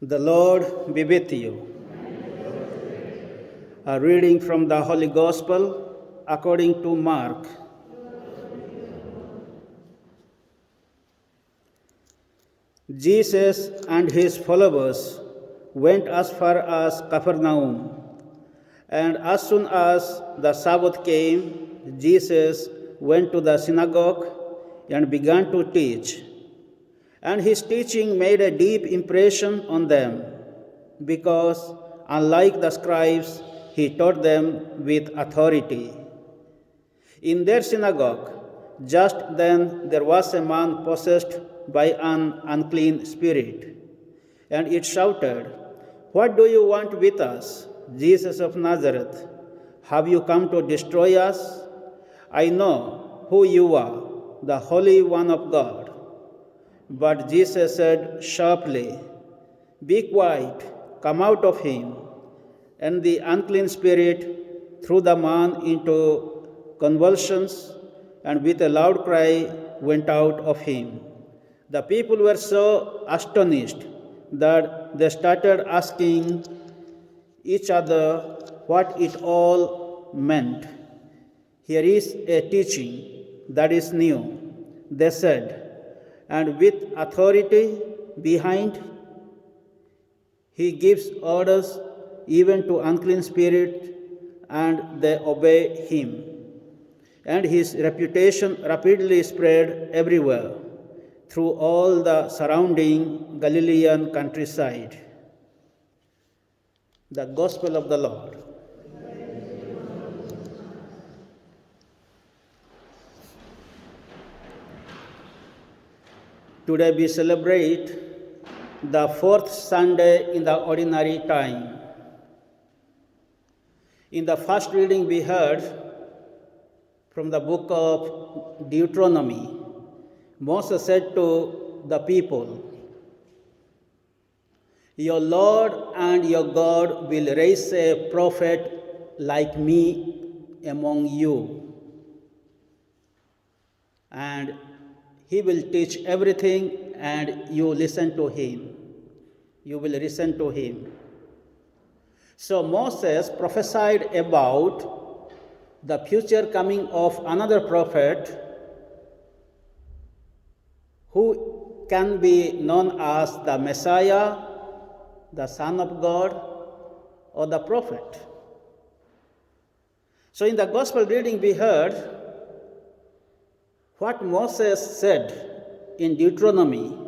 The Lord be with you. A reading from the Holy Gospel according to Mark. Jesus and his followers went as far as Capernaum, and as soon as the Sabbath came, Jesus went to the synagogue and began to teach. And his teaching made a deep impression on them, because, unlike the scribes, he taught them with authority. In their synagogue, just then there was a man possessed by an unclean spirit, and it shouted, "What do you want with us, Jesus of Nazareth? Have you come to destroy us? I know who you are, the Holy One of God." But Jesus said sharply, "Be quiet, come out of him." And the unclean spirit threw the man into convulsions, and with a loud cry went out of him. The people were so astonished that they started asking each other what it all meant. "Here is a teaching that is new," they said, "and with authority behind, he gives orders even to unclean spirits, and they obey him." And his reputation rapidly spread everywhere through all the surrounding Galilean countryside. The Gospel of the Lord. Today we celebrate the fourth Sunday in the ordinary time. In the first reading we heard from the book of Deuteronomy, Moses said to the people, "Your Lord and your God will raise a prophet like me among you, and he will teach everything, and you listen to him. You will listen to him." So Moses prophesied about the future coming of another prophet who can be known as the Messiah, the Son of God, or the prophet. So in the Gospel reading we heard what Moses said in Deuteronomy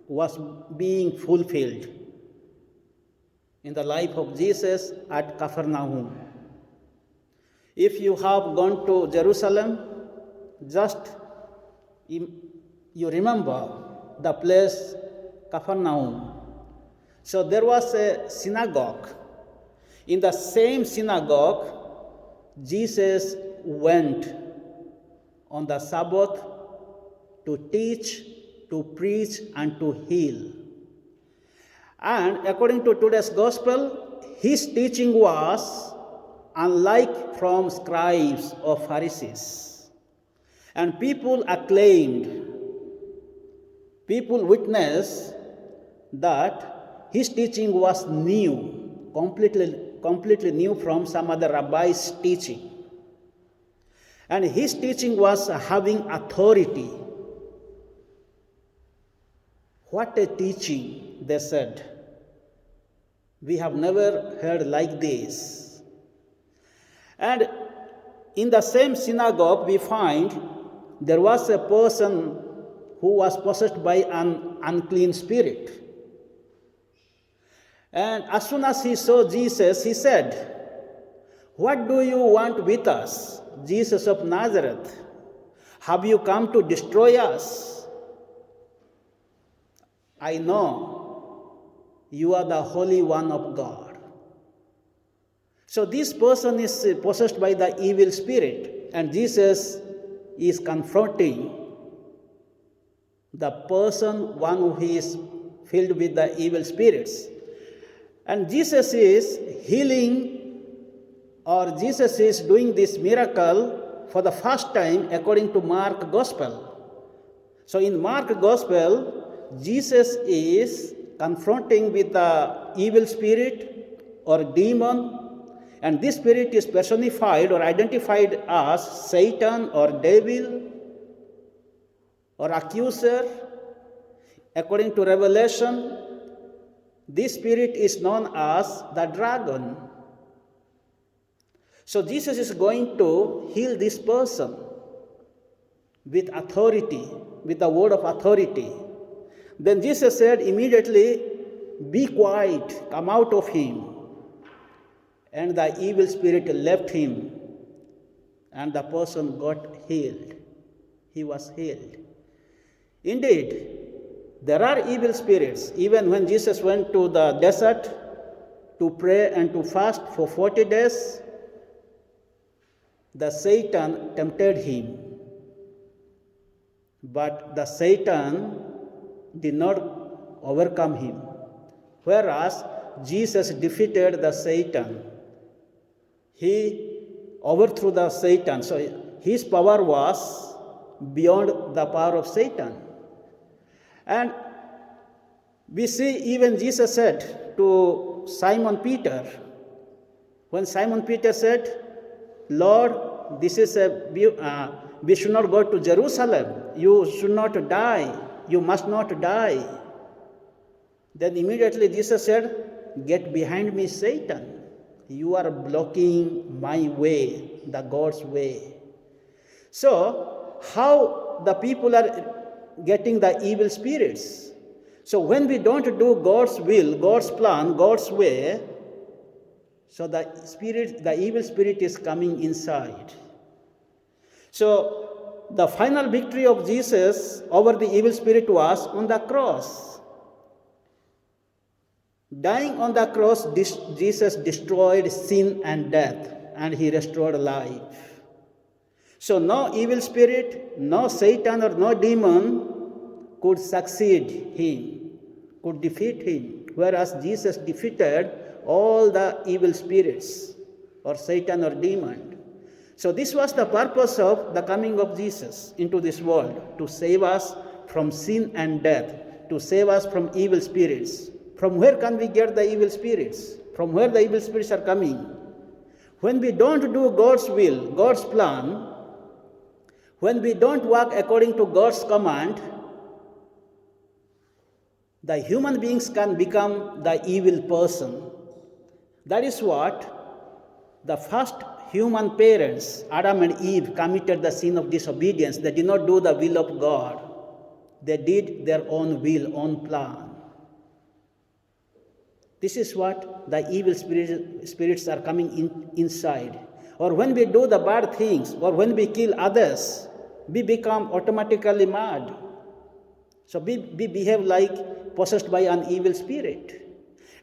was being fulfilled in the life of Jesus at Capernaum. If you have gone to Jerusalem, just you remember the place Capernaum. So there was a synagogue. In the same synagogue, Jesus went on the Sabbath to teach, to preach, and to heal. And according to today's gospel, his teaching was unlike from scribes or Pharisees. And people acclaimed, people witnessed that his teaching was new, completely new from some other rabbi's teaching. And his teaching was having authority. What a teaching, they said. We have never heard like this. And in the same synagogue, we find there was a person who was possessed by an unclean spirit. And as soon as he saw Jesus, he said, "What do you want with us, Jesus of Nazareth? Have you come to destroy us? I know you are the Holy One of God." So this person is possessed by the evil spirit, and Jesus is confronting the person, one who is filled with the evil spirits. And Jesus is healing, or Jesus is doing this miracle for the first time according to Mark Gospel. So in Mark Gospel, Jesus is confronting with the evil spirit or demon, and this spirit is personified or identified as Satan or devil or accuser. According to Revelation, this spirit is known as the dragon. So Jesus is going to heal this person with authority, with the word of authority. Then Jesus said immediately, "Be quiet, come out of him." And the evil spirit left him, and the person got healed. He was healed. Indeed, there are evil spirits. Even when Jesus went to the desert to pray and to fast for 40 days, the Satan tempted him. But the Satan did not overcome him. Whereas Jesus defeated the Satan. He overthrew the Satan. So his power was beyond the power of Satan. And we see even Jesus said to Simon Peter, when Simon Peter said, "Lord, this is we should not go to Jerusalem. You should not die. You must not die." Then immediately Jesus said, "Get behind me, Satan. You are blocking my way, the God's way." So, how the people are getting the evil spirits? So when we don't do God's will, God's plan, God's way, so the evil spirit is coming inside. So the final victory of Jesus over the evil spirit was on the cross. Dying on the cross, Jesus destroyed sin and death, and he restored life. So no evil spirit, no Satan or no demon could succeed him, could defeat him, whereas Jesus defeated all the evil spirits or Satan or demon. So this was the purpose of the coming of Jesus into this world, to save us from sin and death, to save us from evil spirits. From where can we get the evil spirits? From where the evil spirits are coming? When we don't do God's will, God's plan, when we don't walk according to God's command, the human beings can become the evil person. That is what the first human parents, Adam and Eve, committed the sin of disobedience. They did not do the will of God. They did their own will, own plan. This is what the evil spirits are coming inside. Or when we do the bad things, or when we kill others, we become automatically mad. So we behave like possessed by an evil spirit.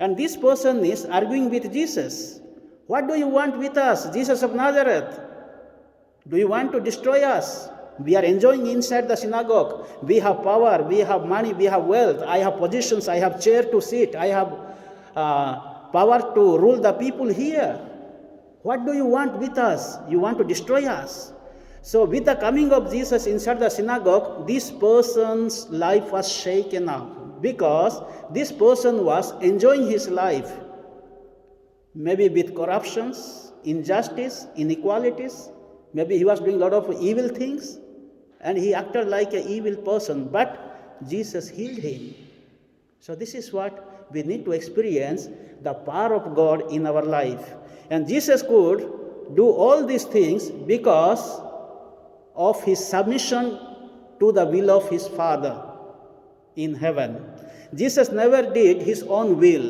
And this person is arguing with Jesus. "What do you want with us, Jesus of Nazareth? Do you want to destroy us? We are enjoying inside the synagogue. We have power, we have money, we have wealth. I have positions, I have chair to sit. I have power to rule the people here. What do you want with us? You want to destroy us?" So with the coming of Jesus inside the synagogue, this person's life was shaken up, because this person was enjoying his life, maybe with corruptions, injustice, inequalities. Maybe he was doing a lot of evil things, and he acted like an evil person, but Jesus healed him. So this is what we need to experience, the power of God in our life. And Jesus could do all these things because of his submission to the will of his Father in heaven. Jesus never did his own will,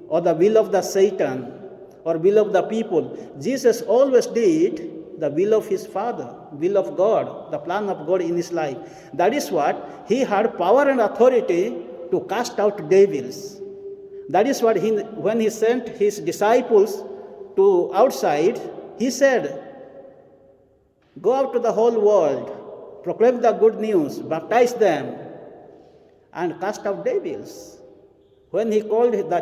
or the will of the Satan, or will of the people. Jesus always did the will of his Father, will of God, the plan of God in his life. That is what he had power and authority to cast out devils. That is what when he sent his disciples to outside, he said, "Go out to the whole world, proclaim the good news, baptize them, and cast out devils." When he called the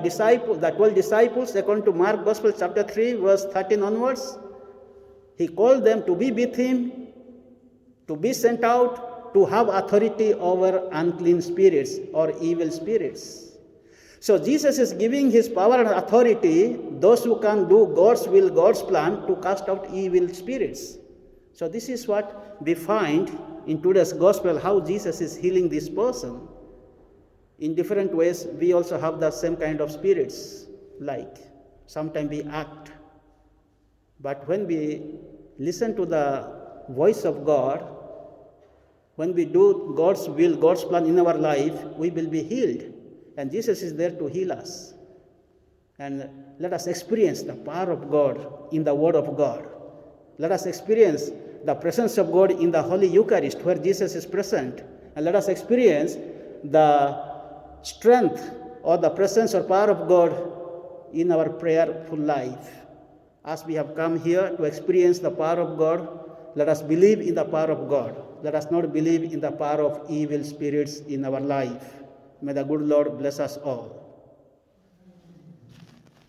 12 disciples, according to Mark Gospel chapter 3, verse 13 onwards, he called them to be with him, to be sent out, to have authority over unclean spirits or evil spirits. So Jesus is giving his power and authority, those who can do God's will, God's plan, to cast out evil spirits. So this is what we find in today's gospel, how Jesus is healing this person. In different ways, we also have the same kind of spirits, like sometimes we act. But when we listen to the voice of God, when we do God's will, God's plan in our life, we will be healed. And Jesus is there to heal us. And let us experience the power of God in the Word of God. Let us experience the presence of God in the Holy Eucharist, where Jesus is present. And let us experience the strength or the presence or power of God in our prayerful life. As we have come here to experience the power of God, let us believe in the power of God. Let us not believe in the power of evil spirits in our life. May the good Lord bless us all.